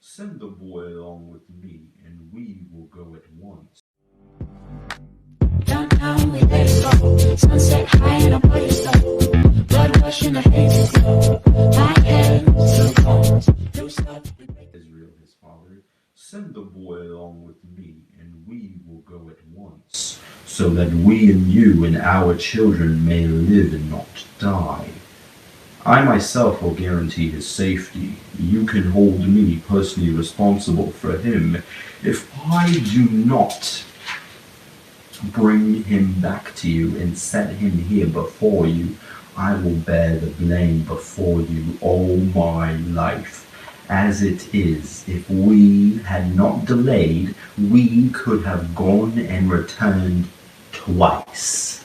Send the boy along with me, and we will go at once. Downtown we let it go. Sunset high and above your soul. Blood rush in a hazy glow. My head to the bones. Loose up, we break. Israel his father, send the boy along with me, and we will go at once, so that we and you and our children may live and not die. I myself will guarantee his safety. You can hold me personally responsible for him. If I do not bring him back to you and set him here before you, I will bear the blame before you all my life. As it is, if we had not delayed, we could have gone and returned twice.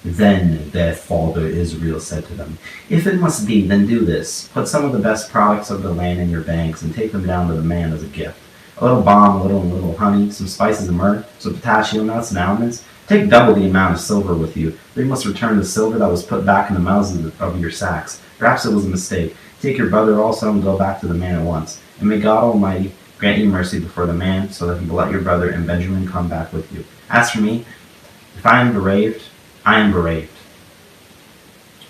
Then their father Israel said to them, if it must be, then do this. Put some of the best products of the land in your banks and take them down to the man as a gift. A little balm, a little honey, some spices and myrrh, some pistachio nuts and almonds. Take double the amount of silver with you. They must return the silver that was put back in the mouths of your sacks. Perhaps it was a mistake. Take your brother also and go back to the man at once. And may God Almighty grant you mercy before the man, so that he will let your brother and Benjamin come back with you. As for me, if I am bereaved, I am bereaved.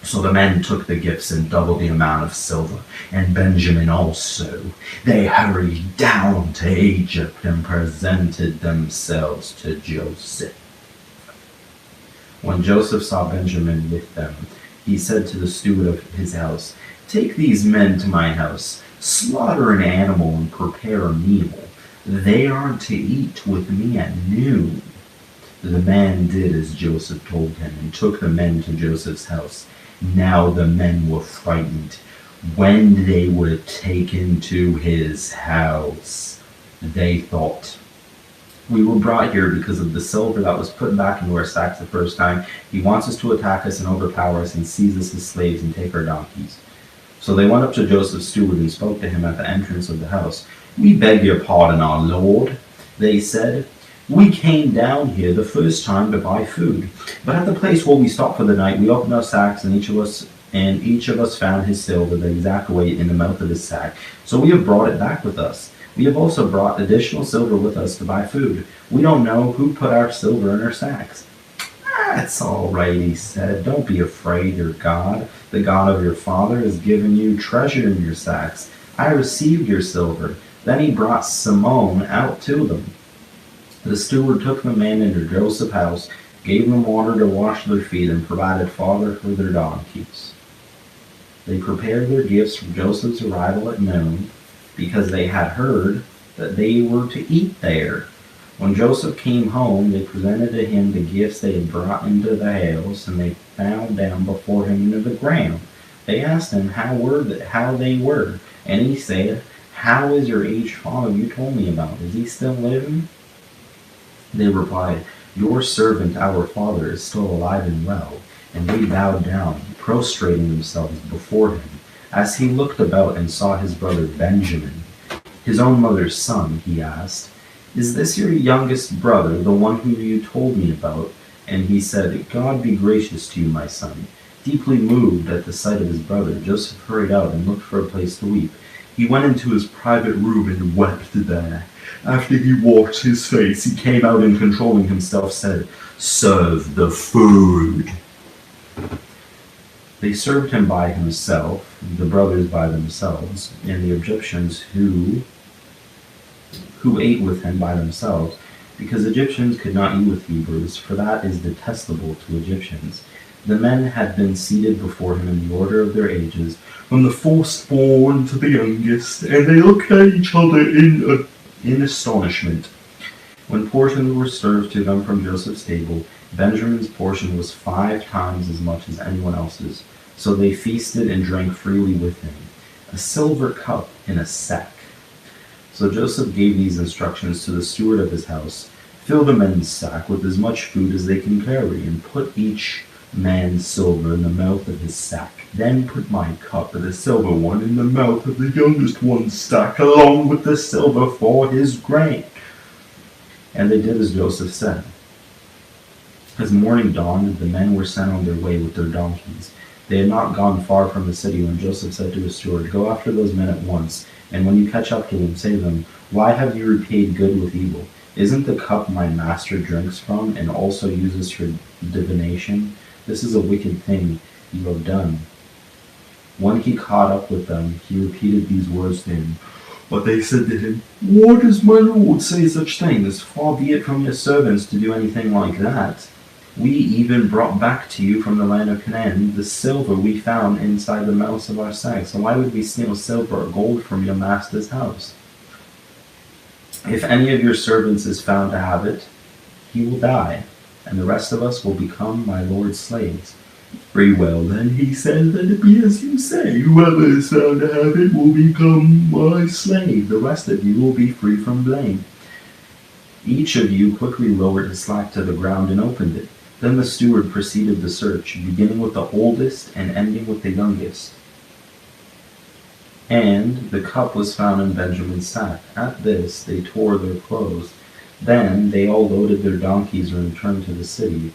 So the men took the gifts and double the amount of silver, and Benjamin also. They hurried down to Egypt and presented themselves to Joseph. When Joseph saw Benjamin with them, he said to the steward of his house, take these men to my house, slaughter an animal and prepare a meal. They are to eat with me at noon. The man did as Joseph told him and took the men to Joseph's house. Now the men were frightened. When they were taken to his house, they thought, we were brought here because of the silver that was put back into our sacks the first time. He wants us to attack us and overpower us and seize us as slaves and take our donkeys. So they went up to Joseph's steward and spoke to him at the entrance of the house. We beg your pardon, our lord, they said. We came down here the first time to buy food, but at the place where we stopped for the night, we opened our sacks, and each of us found his silver the exact weight in the mouth of his sack. So we have brought it back with us. We have also brought additional silver with us to buy food. We don't know who put our silver in our sacks. That's all right, he said. Don't be afraid. Your God, the God of your father, has given you treasure in your sacks. I received your silver. Then he brought Simon out to them. The steward took the men into Joseph's house, gave them water to wash their feet, and provided fodder for their donkeys. They prepared their gifts for Joseph's arrival at noon, because they had heard that they were to eat there. When Joseph came home, they presented to him the gifts they had brought into the house, and they bowed down before him into the ground. They asked him how they were, and he said, how is your aged father you told me about? Is he still living? They replied, your servant, our father, is still alive and well. And they bowed down, prostrating themselves before him. As he looked about and saw his brother Benjamin, his own mother's son, he asked, is this your youngest brother, the one who you told me about? And he said, God be gracious to you, my son. Deeply moved at the sight of his brother, Joseph hurried out and looked for a place to weep. He went into his private room and wept there. After he washed his face, he came out and, controlling himself, said, serve the food. They served him by himself, the brothers by themselves, and the Egyptians who ate with him by themselves, because Egyptians could not eat with Hebrews, for that is detestable to Egyptians. The men had been seated before him in the order of their ages, from the firstborn to the youngest, and they looked at each other in astonishment. When portions were served to them from Joseph's table, Benjamin's portion was 5 times as much as anyone else's. So they feasted and drank freely with him, a silver cup in a sack. So Joseph gave these instructions to the steward of his house, fill the men's sack with as much food as they can carry, and put each man's silver in the mouth of his sack. Then put my cup, the silver one, in the mouth of the youngest one's sack, along with the silver for his grain. And they did as Joseph said. As morning dawned, the men were sent on their way with their donkeys. They had not gone far from the city when Joseph said to his steward, "Go after those men at once, and when you catch up to them, say to them, 'Why have you repaid good with evil? Isn't the cup my master drinks from and also uses for divination? This is a wicked thing you have done.'" When he caught up with them, he repeated these words to him. But they said to him, "Why does my lord say such things? Far be it from your servants to do anything like that. We even brought back to you from the land of Canaan the silver we found inside the mouths of our sacks. So why would we steal silver or gold from your master's house? If any of your servants is found to have it, he will die, and the rest of us will become my lord's slaves." "Very well, then," he said, "let it be as you say. Whoever is found to have it will become my slave. The rest of you will be free from blame." Each of you quickly lowered his sack to the ground and opened it. Then the steward proceeded the search, beginning with the oldest and ending with the youngest. And the cup was found in Benjamin's sack. At this they tore their clothes. Then they all loaded their donkeys and returned to the city.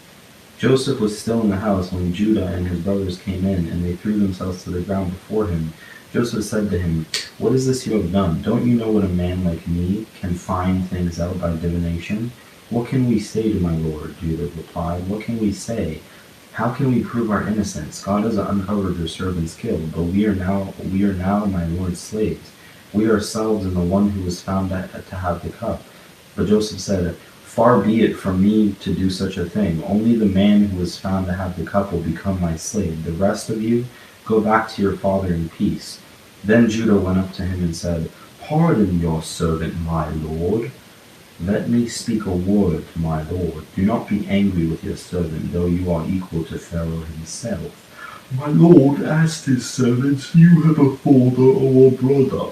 Joseph was still in the house when Judah and his brothers came in, and they threw themselves to the ground before him. Joseph said to him, "What is this you have done? Don't you know what a man like me can find things out by divination?" "What can we say to my lord?" Judah replied. "What can we say? How can we prove our innocence? God has uncovered your servant's guilt, but we are now my lord's slaves. We ourselves and the one who was found to have the cup." But Joseph said, "Far be it from me to do such a thing. Only the man who was found to have the cup will become my slave. The rest of you, go back to your father in peace." Then Judah went up to him and said, "Pardon your servant, my lord." "Let me speak a word to my lord. Do not be angry with your servant, though you are equal to Pharaoh himself." "My lord asked his servants, 'You have a father or a brother?'"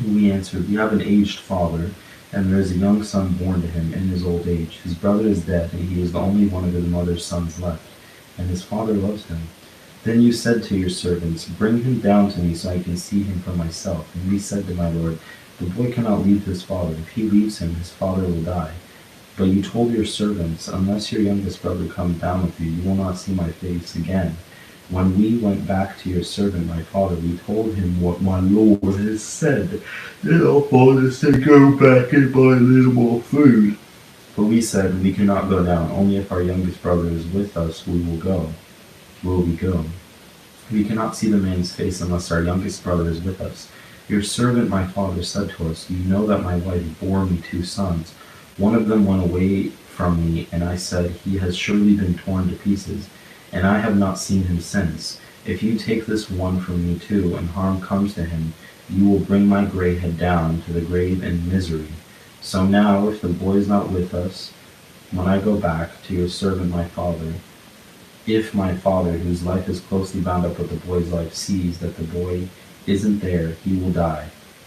We answered, "We have an aged father, and there is a young son born to him in his old age. His brother is dead, and he is the only one of his mother's sons left, and his father loves him." Then you said to your servants, "Bring him down to me so I can see him for myself." And we said to my lord, "The boy cannot leave his father. If he leaves him, his father will die." But you told your servants, "Unless your youngest brother comes down with you, you will not see my face again." When we went back to your servant, my father, we told him what my lord has said. Then our father said, "Go back and buy a little more food." But we said, "We cannot go down. Only if our youngest brother is with us will we go. We cannot see the man's face unless our youngest brother is with us." Your servant, my father, said to us, "You know that my wife bore me 2 sons. One of them went away from me, and I said, 'He has surely been torn to pieces,' and I have not seen him since. If you take this one from me too, and harm comes to him, you will bring my gray head down to the grave in misery. So now, if the boy is not with us, when I go back to your servant my father, if my father, whose life is closely bound up with the boy's life, sees that the boy isn't there, he will die.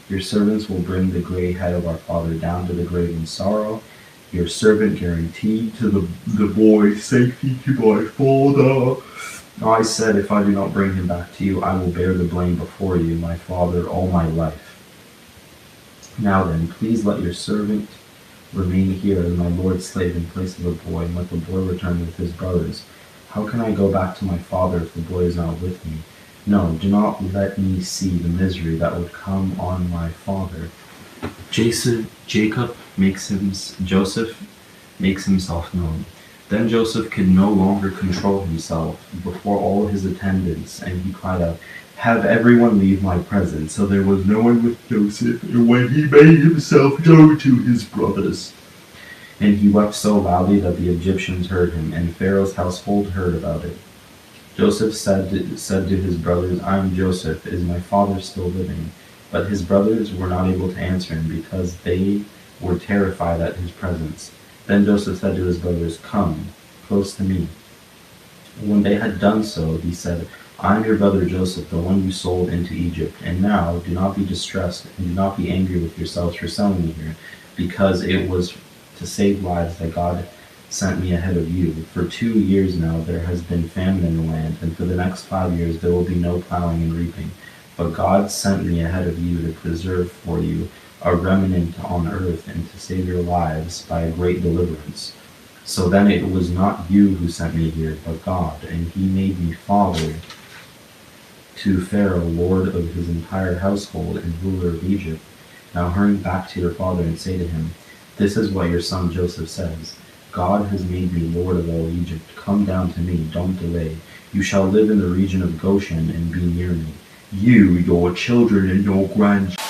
Your servants will bring the gray head of our father down to the grave in sorrow. Your servant guaranteed to the boy's safety to my father." I said, "If I do not bring him back to you, I will bear the blame before you, my father, all my life. Now then, please let your servant remain here as my lord's slave in place of the boy, and let the boy return with his brothers. How can I go back to my father if the boy is not with me? No, do not let me see the misery that would come on my father." Joseph makes himself known. Then Joseph could no longer control himself before all his attendants, and he cried out, "Have everyone leave my presence." So there was no one with Joseph, and when he made himself known to his brothers. And he wept so loudly that the Egyptians heard him, and Pharaoh's household heard about it. Joseph said to his brothers, "I am Joseph. Is my father still living?" But his brothers were not able to answer him, because they were terrified at his presence. Then Joseph said to his brothers, "Come close to me." When they had done so, he said, "I am your brother Joseph, the one you sold into Egypt. And now do not be distressed, and do not be angry with yourselves for selling me here, because it was to save lives that God sent me ahead of you. For 2 years now there has been famine in the land, and for the next 5 years there will be no plowing and reaping. But God sent me ahead of you to preserve for you a remnant on earth, and to save your lives by a great deliverance." So then it was not you who sent me here, but God, and he made me father to Pharaoh, lord of his entire household and ruler of Egypt. Now hurry back to your father and say to him, this is what your son Joseph says. God has made me lord of all Egypt. Come down to me, don't delay. You shall live in the region of Goshen and be near me. You, your children, and your grandchildren.